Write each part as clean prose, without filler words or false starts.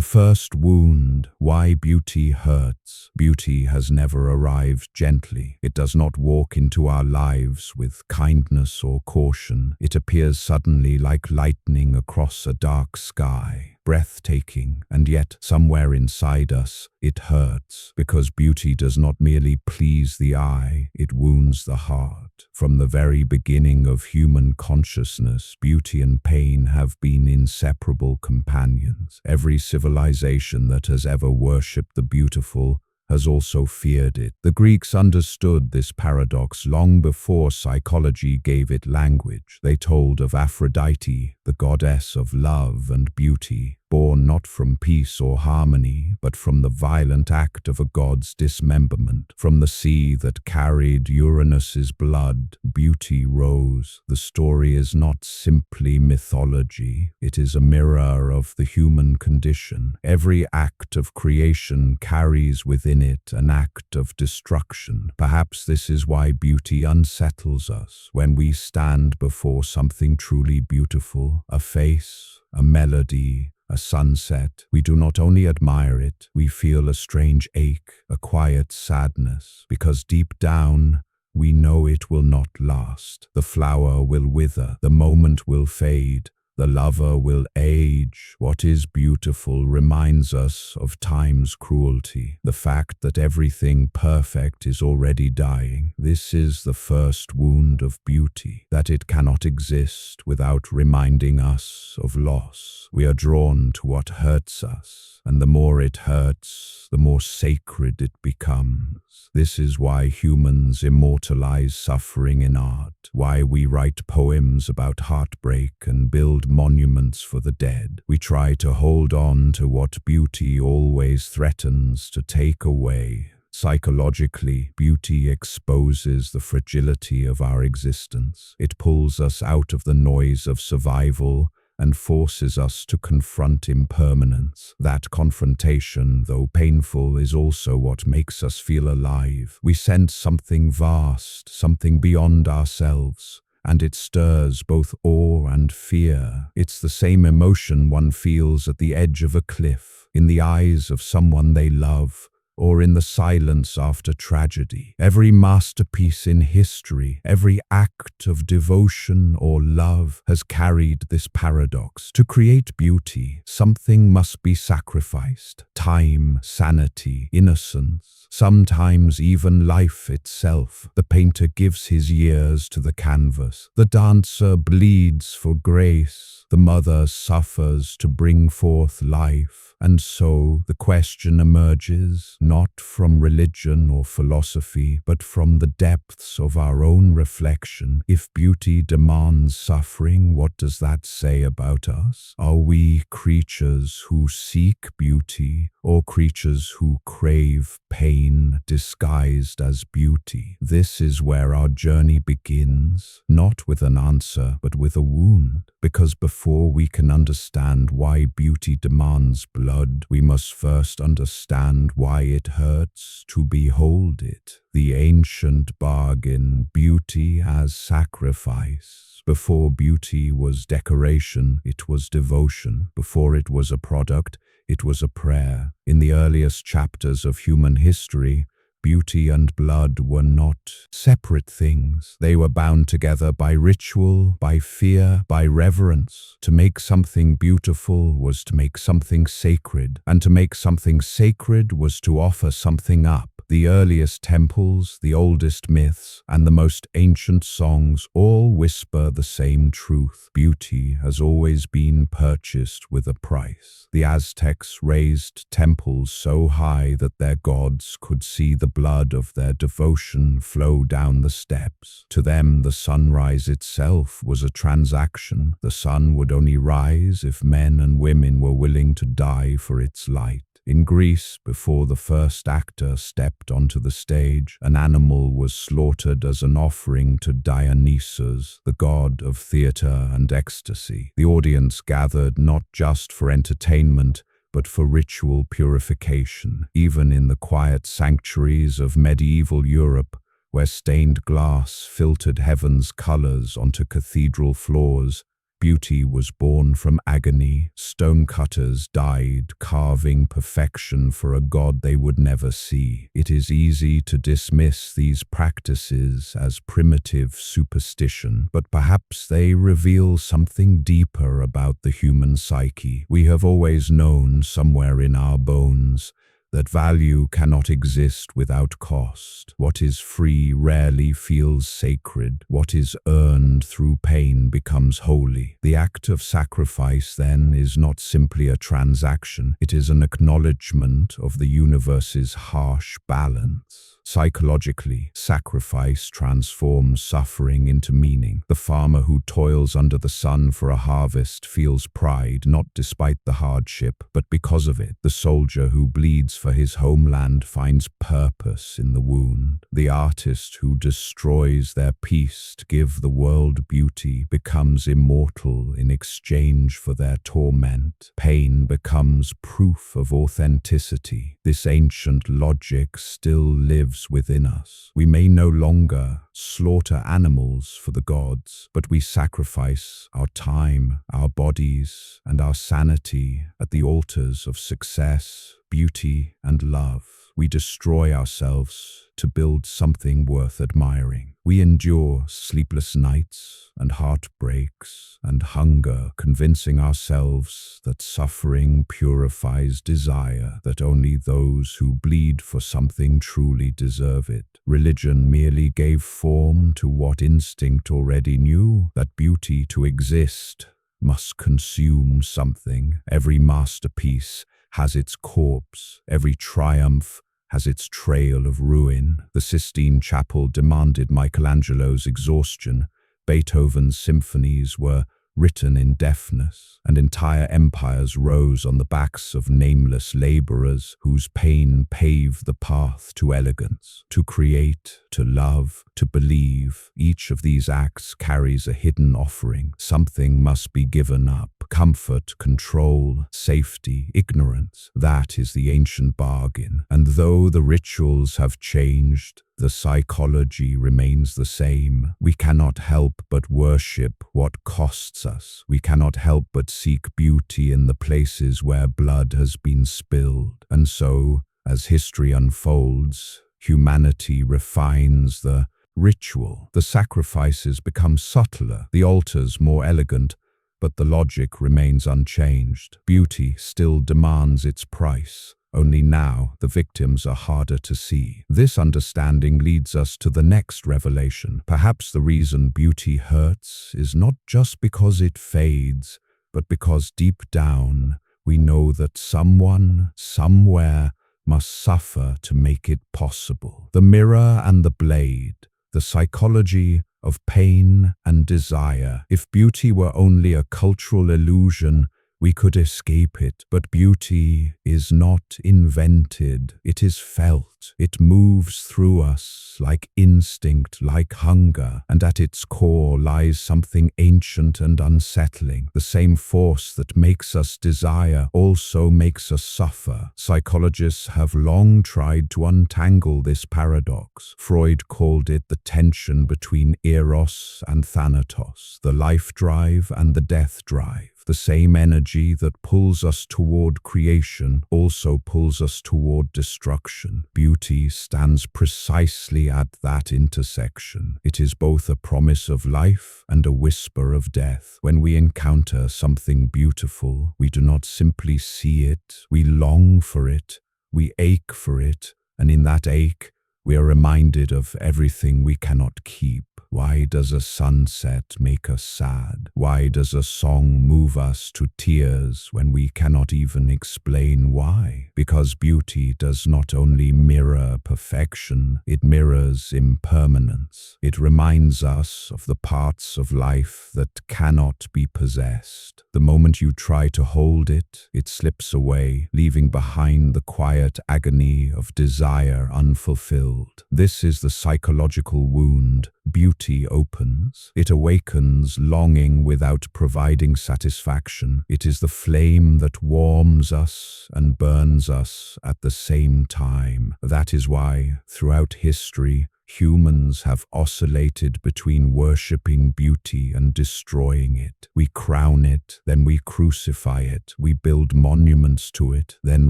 The first wound, why beauty hurts. Beauty has never arrived gently. It does not walk into our lives with kindness or caution. It appears suddenly like lightning across a dark sky, breathtaking, and yet somewhere inside us it hurts, because beauty does not merely please the eye, it wounds the heart. From the very beginning of human consciousness, beauty and pain have been inseparable companions. Every civilization that has ever worshipped the beautiful has also feared it. The Greeks understood this paradox long before psychology gave it language. They told of Aphrodite, the goddess of love and beauty, born not from peace or harmony, but from the violent act of a god's dismemberment. From the sea that carried Uranus's blood, beauty rose. The story is not simply mythology. It is a mirror of the human condition. Every act of creation carries within it an act of destruction. Perhaps this is why beauty unsettles us. When we stand before something truly beautiful, a face, a melody, a sunset, we do not only admire it, we feel a strange ache, a quiet sadness, because deep down, we know it will not last. The flower will wither, the moment will fade, the lover will age. What is beautiful reminds us of time's cruelty, the fact that everything perfect is already dying. This is the first wound of beauty, that it cannot exist without reminding us of loss. We are drawn to what hurts us, and the more it hurts, the more sacred it becomes. This is why humans immortalize suffering in art, why we write poems about heartbreak and build monuments for the dead. We try to hold on to what beauty always threatens to take away. Psychologically, beauty exposes the fragility of our existence. It pulls us out of the noise of survival and forces us to confront impermanence. That confrontation, though painful, is also what makes us feel alive. We sense something vast, something beyond ourselves, and it stirs both awe and fear. It's the same emotion one feels at the edge of a cliff, in the eyes of someone they love, or in the silence after tragedy. Every masterpiece in history, every act of devotion or love has carried this paradox. To create beauty, something must be sacrificed. Time, sanity, innocence, sometimes even life itself. The painter gives his years to the canvas. The dancer bleeds for grace. The mother suffers to bring forth life. And so the question emerges, not from religion or philosophy, but from the depths of our own reflection. If beauty demands suffering, what does that say about us? Are we creatures who seek beauty, or creatures who crave pain disguised as beauty? This is where our journey begins, not with an answer, but with a wound. Because before we can understand why beauty demands blood, we must first understand why it hurts to behold it. The ancient bargain, beauty as sacrifice. Before beauty was decoration, it was devotion. Before it was a product, it was a prayer. In the earliest chapters of human history, beauty and blood were not separate things. They were bound together by ritual, by fear, by reverence. To make something beautiful was to make something sacred, and to make something sacred was to offer something up. The earliest temples, the oldest myths, and the most ancient songs all whisper the same truth. Beauty has always been purchased with a price. The Aztecs raised temples so high that their gods could see the blood of their devotion flow down the steps. To them, the sunrise itself was a transaction. The sun would only rise if men and women were willing to die for its light. In Greece, before the first actor stepped onto the stage, an animal was slaughtered as an offering to Dionysus, the god of theater and ecstasy. The audience gathered not just for entertainment, but for ritual purification. Even in the quiet sanctuaries of medieval Europe, where stained glass filtered heaven's colors onto cathedral floors, Beauty was born from agony. Stonecutters died carving perfection for a god they would never see. It is easy to dismiss these practices as primitive superstition, but perhaps they reveal something deeper about the human psyche. We have always known somewhere in our bones that value cannot exist without cost. What is free rarely feels sacred. What is earned through pain becomes holy. The act of sacrifice, then, is not simply a transaction. It is an acknowledgement of the universe's harsh balance. Psychologically, sacrifice transforms suffering into meaning. The farmer who toils under the sun for a harvest feels pride, not despite the hardship, but because of it. The soldier who bleeds for his homeland finds purpose in the wound. The artist who destroys their peace to give the world beauty becomes immortal in exchange for their torment. Pain becomes proof of authenticity. This ancient logic still lives within us. We may no longer slaughter animals for the gods, but we sacrifice our time, our bodies, and our sanity at the altars of success, beauty, and love. We destroy ourselves to build something worth admiring. We endure sleepless nights and heartbreaks and hunger, convincing ourselves that suffering purifies desire, that only those who bleed for something truly deserve it. Religion merely gave form to what instinct already knew, that beauty to exist must consume something. Every masterpiece has its corpse, every triumph has its trail of ruin. The Sistine Chapel demanded Michelangelo's exhaustion. Beethoven's symphonies were written in deafness, and entire empires rose on the backs of nameless laborers whose pain paved the path to elegance. To create, to love, to believe, each of these acts carries a hidden offering. Something must be given up. Comfort, control, safety, ignorance. That is the ancient bargain. And though the rituals have changed, the psychology remains the same. We cannot help but worship what costs us. We cannot help but seek beauty in the places where blood has been spilled. And so, as history unfolds, humanity refines the ritual. The sacrifices become subtler, the altars more elegant, but the logic remains unchanged. Beauty still demands its price. Only now the victims are harder to see. This understanding leads us to the next revelation. Perhaps the reason beauty hurts is not just because it fades, but because deep down we know that someone, somewhere, must suffer to make it possible. The mirror and the blade, the psychology of pain and desire. If beauty were only a cultural illusion, we could escape it, but beauty is not invented. It is felt. It moves through us like instinct, like hunger, and at its core lies something ancient and unsettling. The same force that makes us desire also makes us suffer. Psychologists have long tried to untangle this paradox. Freud called it the tension between eros and thanatos, the life drive and the death drive. The same energy that pulls us toward creation also pulls us toward destruction. Beauty stands precisely at that intersection. It is both a promise of life and a whisper of death. When we encounter something beautiful, we do not simply see it, we long for it, we ache for it, and in that ache, we are reminded of everything we cannot keep. Why does a sunset make us sad? Why does a song move us to tears when we cannot even explain why? Because beauty does not only mirror perfection, it mirrors impermanence. It reminds us of the parts of life that cannot be possessed. The moment you try to hold it, it slips away, leaving behind the quiet agony of desire unfulfilled. This is the psychological wound beauty opens. It awakens longing without providing satisfaction. It is the flame that warms us and burns us at the same time. That is why, throughout history, Humans have oscillated between worshipping beauty and destroying it. We crown it, then we crucify it. We build monuments to it, then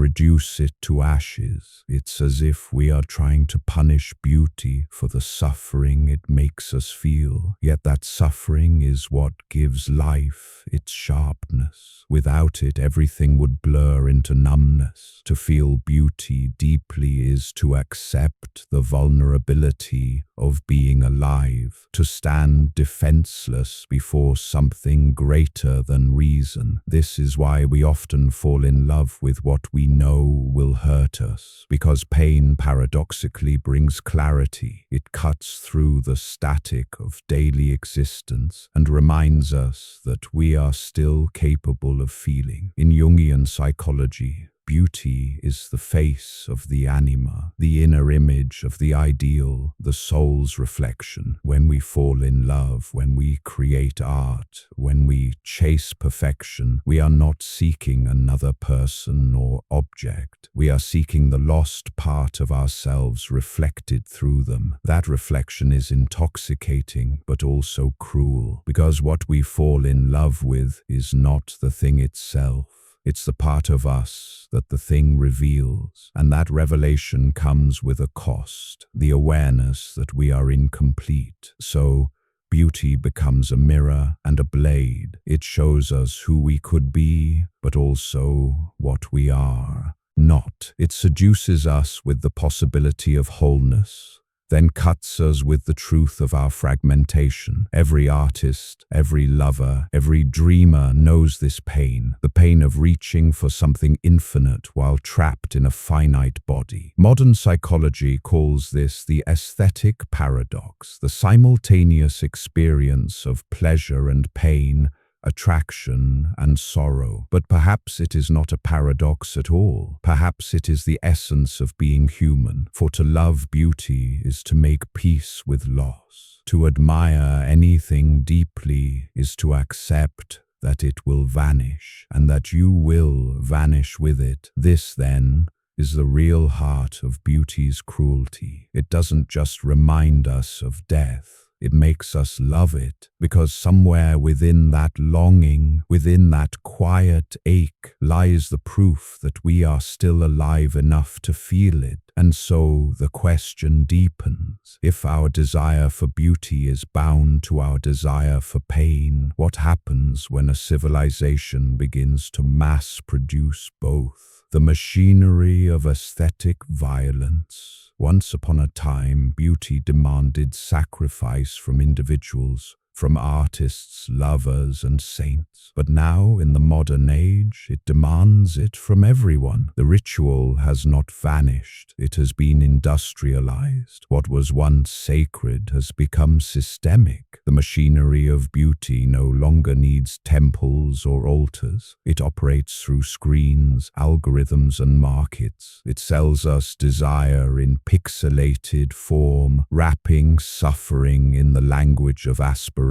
reduce it to ashes. It's as if we are trying to punish beauty for the suffering it makes us feel. Yet that suffering is what gives life its sharpness. Without it, everything would blur into numbness. To feel beauty deeply is to accept the vulnerability of being alive, to stand defenseless before something greater than reason. This is why we often fall in love with what we know will hurt us, because pain paradoxically brings clarity. It cuts through the static of daily existence and reminds us that we are still capable of feeling. In Jungian psychology, beauty is the face of the anima, the inner image of the ideal, the soul's reflection. When we fall in love, when we create art, when we chase perfection, we are not seeking another person or object. We are seeking the lost part of ourselves reflected through them. That reflection is intoxicating, but also cruel, because what we fall in love with is not the thing itself. It's the part of us that the thing reveals, and that revelation comes with a cost, the awareness that we are incomplete. So, beauty becomes a mirror and a blade. It shows us who we could be, but also what we are not. It seduces us with the possibility of wholeness, then cuts us with the truth of our fragmentation. Every artist, every lover, every dreamer knows this pain, the pain of reaching for something infinite while trapped in a finite body. Modern psychology calls this the aesthetic paradox, the simultaneous experience of pleasure and pain, attraction and sorrow. But perhaps it is not a paradox at all. Perhaps it is the essence of being human. For to love beauty is to make peace with loss. To admire anything deeply is to accept that it will vanish, and that you will vanish with it. This, then, is the real heart of beauty's cruelty. It doesn't just remind us of death. It makes us love it, because somewhere within that longing, within that quiet ache, lies the proof that we are still alive enough to feel it. And so the question deepens. If our desire for beauty is bound to our desire for pain, what happens when a civilization begins to mass-produce both? The machinery of aesthetic violence. Once upon a time, beauty demanded sacrifice from individuals, from artists, lovers, and saints. But now, in the modern age, it demands it from everyone. The ritual has not vanished. It has been industrialized. What was once sacred has become systemic. The machinery of beauty no longer needs temples or altars. It operates through screens, algorithms, and markets. It sells us desire in pixelated form, wrapping suffering in the language of aspiration.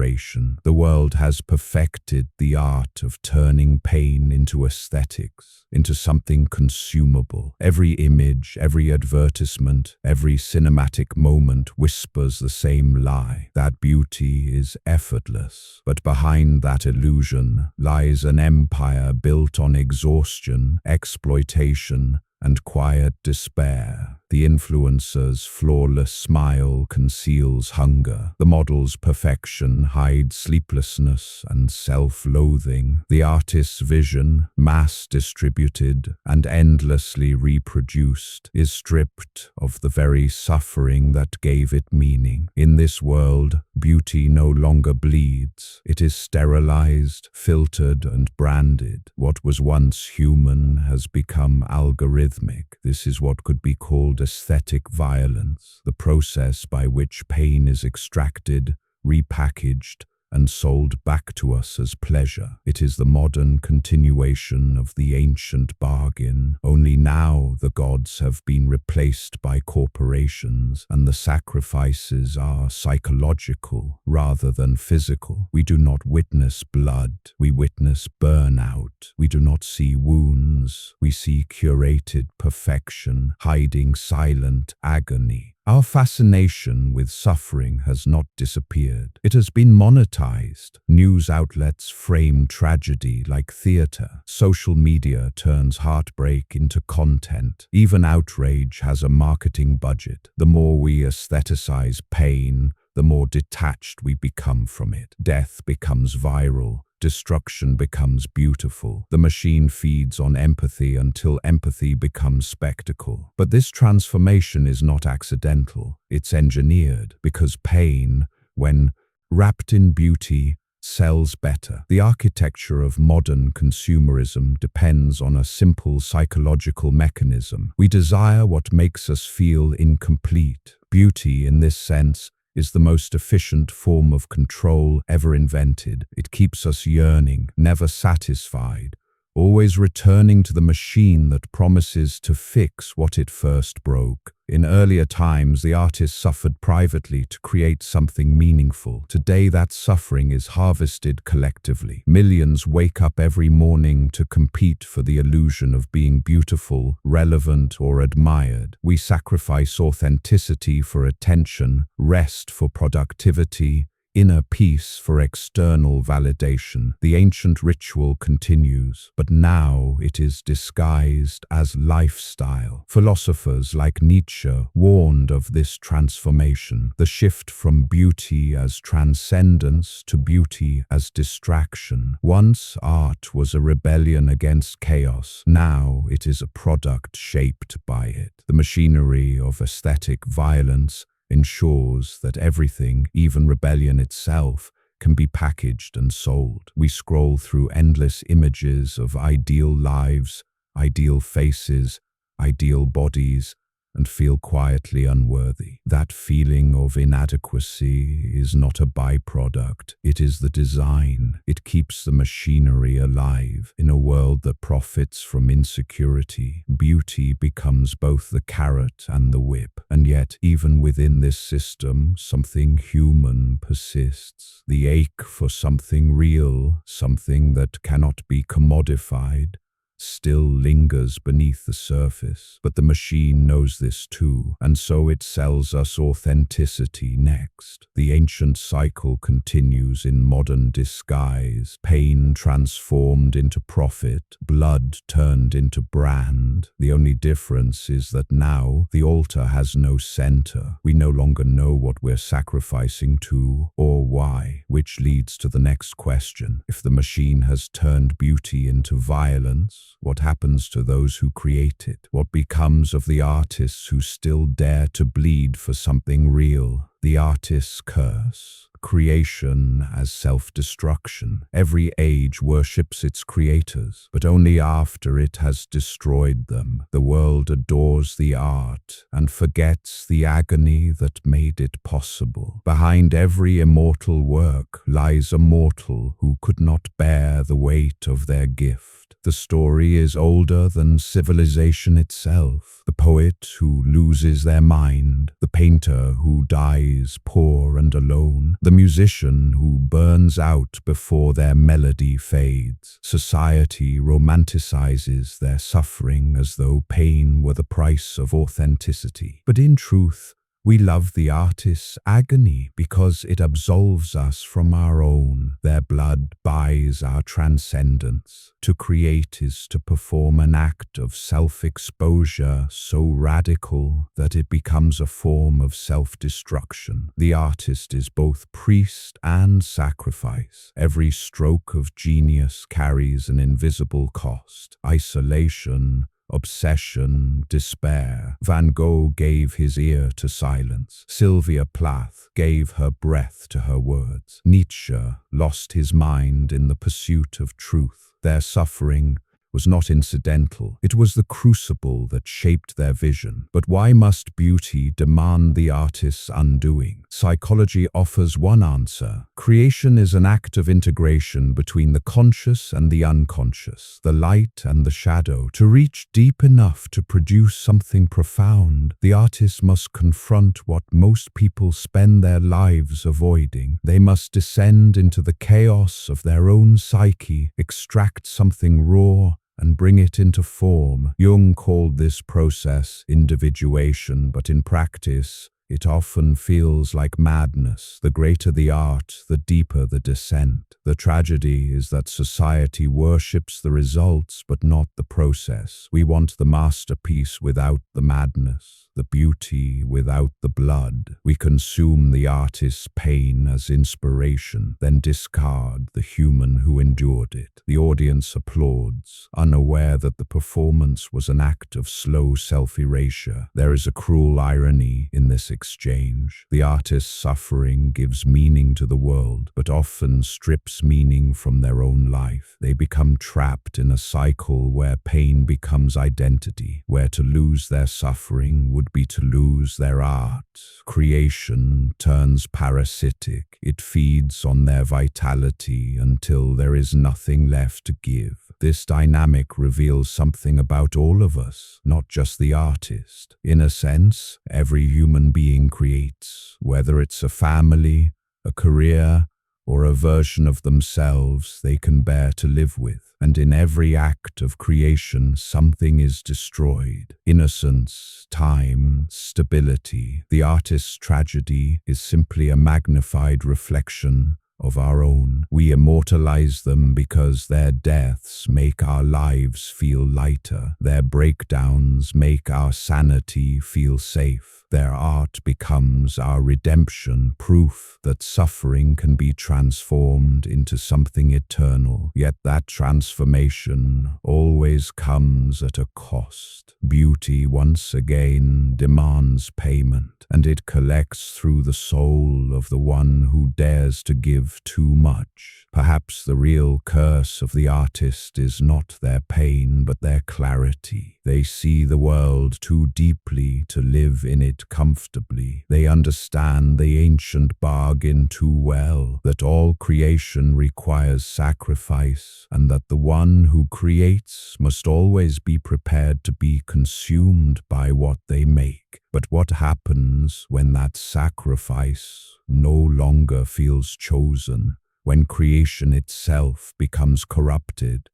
The world has perfected the art of turning pain into aesthetics, into something consumable. Every image, every advertisement, every cinematic moment whispers the same lie, that beauty is effortless. But behind that illusion lies an empire built on exhaustion, exploitation, and quiet despair. The influencer's flawless smile conceals hunger. The model's perfection hides sleeplessness and self-loathing. The artist's vision, mass-distributed and endlessly reproduced, is stripped of the very suffering that gave it meaning. In this world, beauty no longer bleeds. It is sterilized, filtered, and branded. What was once human has become algorithmic. This is what could be called aesthetic violence, the process by which pain is extracted, repackaged, and sold back to us as pleasure. It is the modern continuation of the ancient bargain, only now the gods have been replaced by corporations, and the sacrifices are psychological rather than physical. We do not witness blood, we witness burnout. We do not see wounds, we see curated perfection, hiding silent agony. Our fascination with suffering has not disappeared. It has been monetized. News outlets frame tragedy like theater. Social media turns heartbreak into content. Even outrage has a marketing budget. The more we aestheticize pain, the more detached we become from it. Death becomes viral. Destruction becomes beautiful. The machine feeds on empathy until empathy becomes spectacle. But this transformation is not accidental. It's engineered because pain, when wrapped in beauty, sells better. The architecture of modern consumerism depends on a simple psychological mechanism. We desire what makes us feel incomplete. Beauty, in this sense, is the most efficient form of control ever invented. It keeps us yearning, never satisfied, always returning to the machine that promises to fix what it first broke. In earlier times, the artist suffered privately to create something meaningful. Today, that suffering is harvested collectively. Millions wake up every morning to compete for the illusion of being beautiful, relevant, or admired. We sacrifice authenticity for attention, rest for productivity, inner peace for external validation. The ancient ritual continues, but now it is disguised as lifestyle. Philosophers like Nietzsche warned of this transformation, the shift from beauty as transcendence to beauty as distraction. Once art was a rebellion against chaos, now it is a product shaped by it. The machinery of aesthetic violence ensures that everything, even rebellion itself, can be packaged and sold. We scroll through endless images of ideal lives, ideal faces, ideal bodies, and feel quietly unworthy. That feeling of inadequacy is not a byproduct, it is the design. It keeps the machinery alive. In a world that profits from insecurity, beauty becomes both the carrot and the whip. And yet, even within this system, something human persists. The ache for something real, something that cannot be commodified, still lingers beneath the surface. But the machine knows this too, and so it sells us authenticity next. The ancient cycle continues in modern disguise, pain transformed into profit, blood turned into brand. The only difference is that now the altar has no center. We no longer know what we're sacrificing to or why, which leads to the next question. If the machine has turned beauty into violence, what happens to those who create it? What becomes of the artists who still dare to bleed for something real? The artist's curse. Creation as self-destruction. Every age worships its creators, but only after it has destroyed them. The world adores the art and forgets the agony that made it possible. Behind every immortal work lies a mortal who could not bear the weight of their gift. The story is older than civilization itself. The poet who loses their mind, the painter who dies poor and alone, the musician who burns out before their melody fades. Society romanticizes their suffering as though pain were the price of authenticity. But in truth, we love the artist's agony because it absolves us from our own. Their blood buys our transcendence. To create is to perform an act of self-exposure so radical that it becomes a form of self-destruction. The artist is both priest and sacrifice. Every stroke of genius carries an invisible cost: isolation, obsession, despair. Van Gogh gave his ear to silence. Sylvia Plath gave her breath to her words. Nietzsche lost his mind in the pursuit of truth. Their suffering was not incidental. It was the crucible that shaped their vision. But why must beauty demand the artist's undoing? Psychology offers one answer. Creation is an act of integration between the conscious and the unconscious, the light and the shadow. To reach deep enough to produce something profound, the artist must confront what most people spend their lives avoiding. They must descend into the chaos of their own psyche, extract something raw and bring it into form. Jung called this process individuation, but in practice, it often feels like madness. The greater the art, the deeper the descent. The tragedy is that society worships the results but not the process. We want the masterpiece without the madness, the beauty without the blood. We consume the artist's pain as inspiration, then discard the human who endured it. The audience applauds, unaware that the performance was an act of slow self-erasure. There is a cruel irony in this exchange. The artist's suffering gives meaning to the world, but often strips meaning from their own life. They become trapped in a cycle where pain becomes identity, where to lose their suffering would be to lose their art. Creation turns parasitic. It feeds on their vitality until there is nothing left to give. This dynamic reveals something about all of us, not just the artist. In a sense, every human being creates, whether it's a family, a career, or a version of themselves they can bear to live with. And in every act of creation, something is destroyed. Innocence, time, stability. The artist's tragedy is simply a magnified reflection of our own. We immortalize them because their deaths make our lives feel lighter. Their breakdowns make our sanity feel safe. Their art becomes our redemption, proof that suffering can be transformed into something eternal. Yet that transformation always comes at a cost. Beauty once again demands payment, and it collects through the soul of the one who dares to give too much. Perhaps the real curse of the artist is not their pain, but their clarity. They see the world too deeply to live in it comfortably. They understand the ancient bargain too well, that all creation requires sacrifice, and that the one who creates must always be prepared to be consumed by what they make. But what happens when that sacrifice no longer feels chosen? When creation itself becomes corrupted,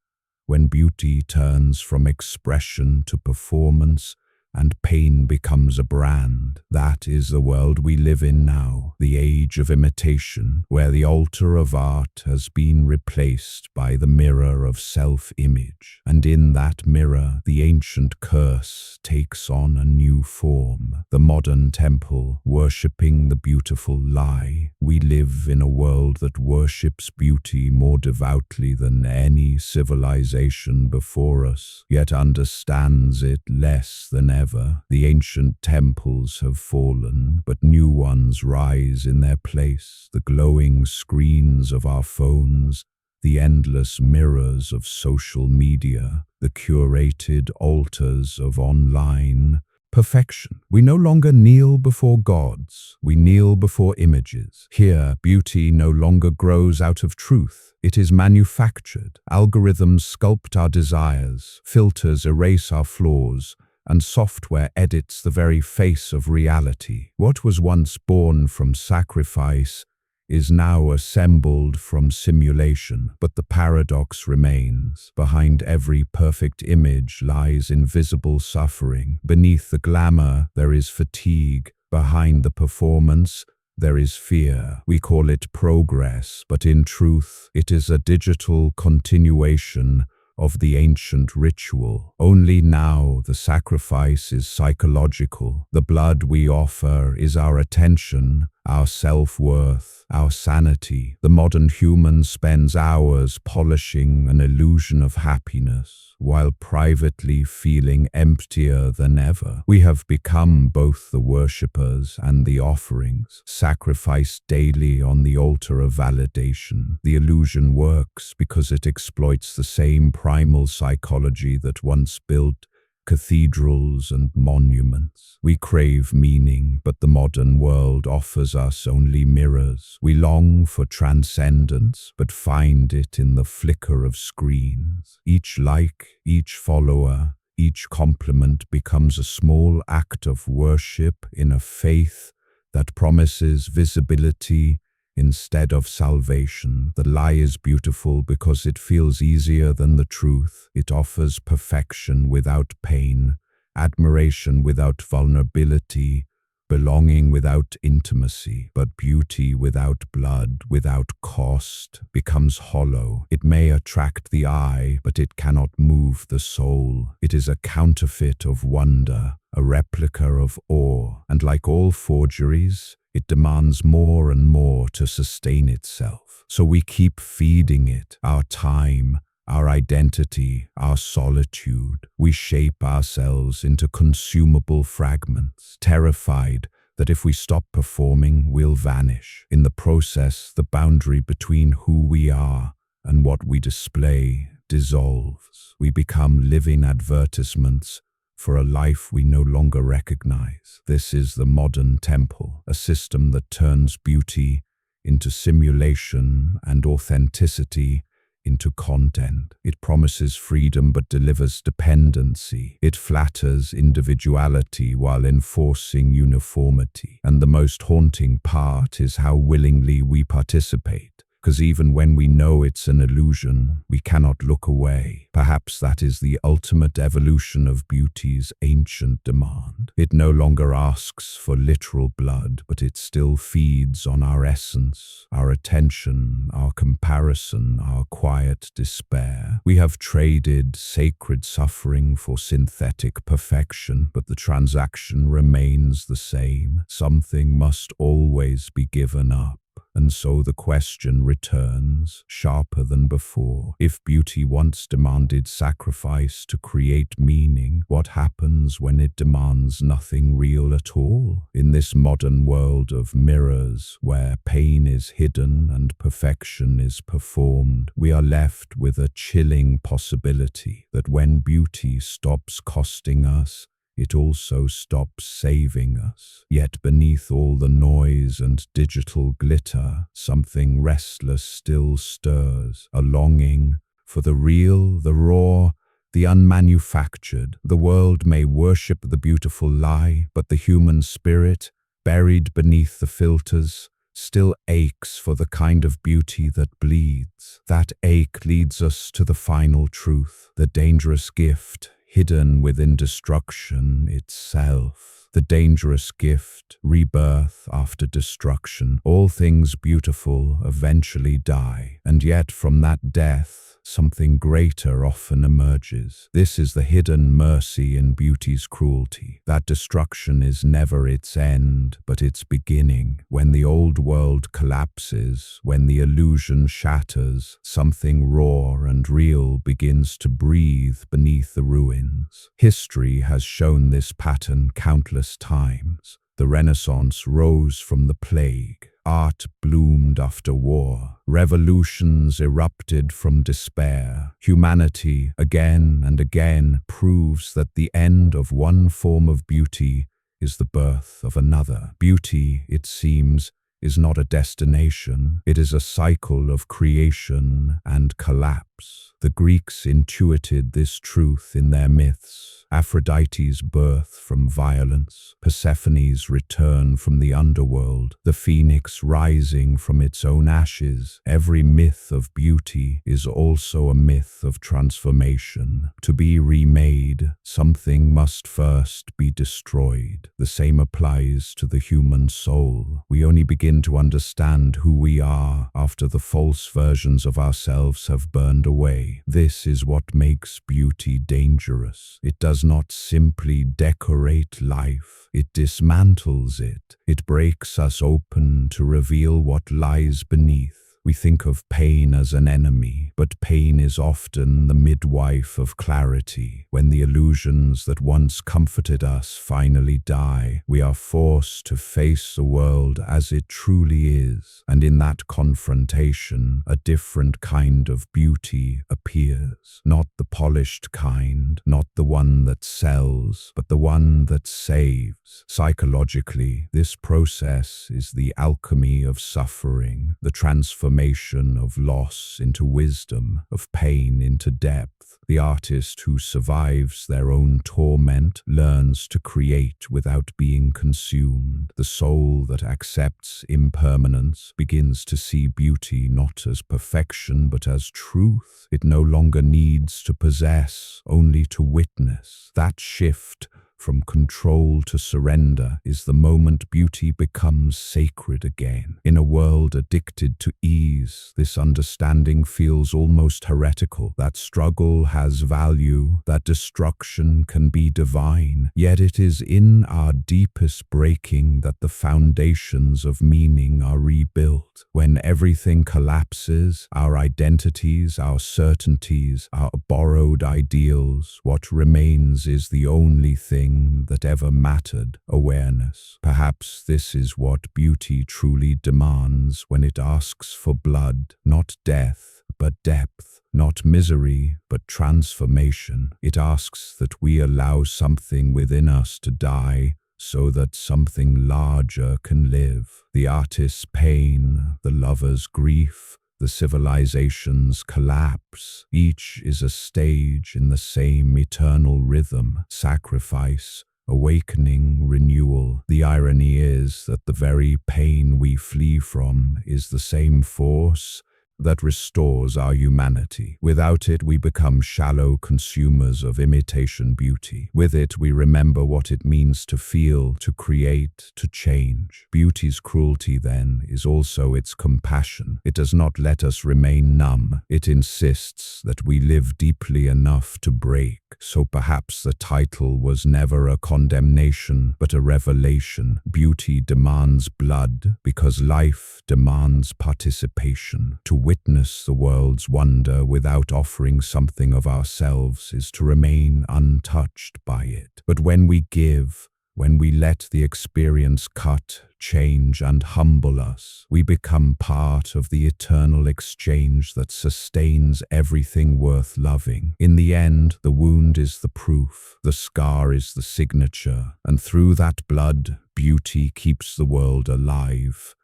when beauty turns from expression to performance, and pain becomes a brand. That is the world we live in now, the age of imitation, where the altar of art has been replaced by the mirror of self-image. And in that mirror, the ancient curse takes on a new form. The modern temple, worshipping the beautiful lie. We live in a world that worships beauty more devoutly than any civilization before us, yet understands it less than ever. The ancient temples have fallen, but new ones rise in their place. The glowing screens of our phones, the endless mirrors of social media, the curated altars of online perfection. We no longer kneel before gods, we kneel before images. Here, beauty no longer grows out of truth. It is manufactured. Algorithms sculpt our desires, filters erase our flaws, and software edits the very face of reality. What was once born from sacrifice is now assembled from simulation, but the paradox remains. Behind every perfect image lies invisible suffering. Beneath the glamour, there is fatigue. Behind the performance, there is fear. We call it progress, but in truth, it is a digital continuation of the ancient ritual. Only now the sacrifice is psychological. The blood we offer is our attention, our self-worth, our sanity. The modern human spends hours polishing an illusion of happiness, while privately feeling emptier than ever. We have become both the worshippers and the offerings, sacrificed daily on the altar of validation. The illusion works because it exploits the same primal psychology that once built cathedrals and monuments. We crave meaning, but the modern world offers us only mirrors. We long for transcendence, but find it in the flicker of screens. Each like, each follower, each compliment becomes a small act of worship in a faith that promises visibility instead of salvation. The lie is beautiful because it feels easier than the truth. It offers perfection without pain, admiration without vulnerability, belonging without intimacy. But beauty without blood, without cost, becomes hollow. It may attract the eye, but it cannot move the soul. It is a counterfeit of wonder, a replica of awe, and like all forgeries, it demands more and more to sustain itself. So we keep feeding it our time, our identity, our solitude. We shape ourselves into consumable fragments, terrified that if we stop performing, we'll vanish. In the process, the boundary between who we are and what we display dissolves. We become living advertisements for a life we no longer recognize. This is the modern temple, a system that turns beauty into simulation and authenticity into content. It promises freedom but delivers dependency. It flatters individuality while enforcing uniformity. And the most haunting part is how willingly we participate. Because even when we know it's an illusion, we cannot look away. Perhaps that is the ultimate evolution of beauty's ancient demand. It no longer asks for literal blood, but it still feeds on our essence, our attention, our comparison, our quiet despair. We have traded sacred suffering for synthetic perfection, but the transaction remains the same. Something must always be given up. And so the question returns, sharper than before. If beauty once demanded sacrifice to create meaning, what happens when it demands nothing real at all? In this modern world of mirrors, where pain is hidden and perfection is performed, we are left with a chilling possibility that when beauty stops costing us, it also stops saving us. Yet beneath all the noise and digital glitter, something restless still stirs, a longing for the real, the raw, the unmanufactured. The world may worship the beautiful lie, but the human spirit, buried beneath the filters, still aches for the kind of beauty that bleeds. That ache leads us to the final truth, the dangerous gift hidden within destruction itself. The dangerous gift, rebirth after destruction. All things beautiful eventually die, and yet from that death, something greater often emerges. This is the hidden mercy in beauty's cruelty. That destruction is never its end, but its beginning. When the old world collapses, when the illusion shatters, something raw and real begins to breathe beneath the ruins. History has shown this pattern countless times. The Renaissance rose from the plague. Art bloomed after war. Revolutions erupted from despair. Humanity, again and again, proves that the end of one form of beauty is the birth of another. Beauty, it seems, is not a destination. It is a cycle of creation and collapse. The Greeks intuited this truth in their myths. Aphrodite's birth from violence, Persephone's return from the underworld, the phoenix rising from its own ashes. Every myth of beauty is also a myth of transformation. To be remade, something must first be destroyed. The same applies to the human soul. We only begin to understand who we are after the false versions of ourselves have burned away. This is what makes beauty dangerous. It does not simply decorate life, it dismantles it. It breaks us open to reveal what lies beneath. We think of pain as an enemy, but pain is often the midwife of clarity. When the illusions that once comforted us finally die, we are forced to face the world as it truly is. And in that confrontation, a different kind of beauty appears. Not the polished kind, not the one that sells, but the one that saves. Psychologically, this process is the alchemy of suffering, the transformation transformation of loss into wisdom, of pain into depth. The artist who survives their own torment learns to create without being consumed. The soul that accepts impermanence begins to see beauty not as perfection but as truth. It no longer needs to possess, only to witness. That shift from control to surrender is the moment beauty becomes sacred again. In a world addicted to ease, this understanding feels almost heretical. That struggle has value, that destruction can be divine. Yet it is in our deepest breaking that the foundations of meaning are rebuilt. When everything collapses, our identities, our certainties, our borrowed ideals, what remains is the only thing that ever mattered: awareness. Perhaps this is what beauty truly demands when it asks for blood, not death, but depth, not misery, but transformation. It asks that we allow something within us to die so that something larger can live. The artist's pain, the lover's grief, the civilization's collapse, each is a stage in the same eternal rhythm: sacrifice, awakening, renewal. The irony is that the very pain we flee from is the same force that restores our humanity. Without it, we become shallow consumers of imitation beauty. With it, we remember what it means to feel, to create, to change. Beauty's cruelty, then, is also its compassion. It does not let us remain numb. It insists that we live deeply enough to break. So perhaps the title was never a condemnation, but a revelation. Beauty demands blood because life demands participation. To witness the world's wonder without offering something of ourselves is to remain untouched by it. But when we give, when we let the experience cut, change, and humble us, we become part of the eternal exchange that sustains everything worth loving. In the end, the wound is the proof, the scar is the signature, and through that blood, beauty keeps the world alive.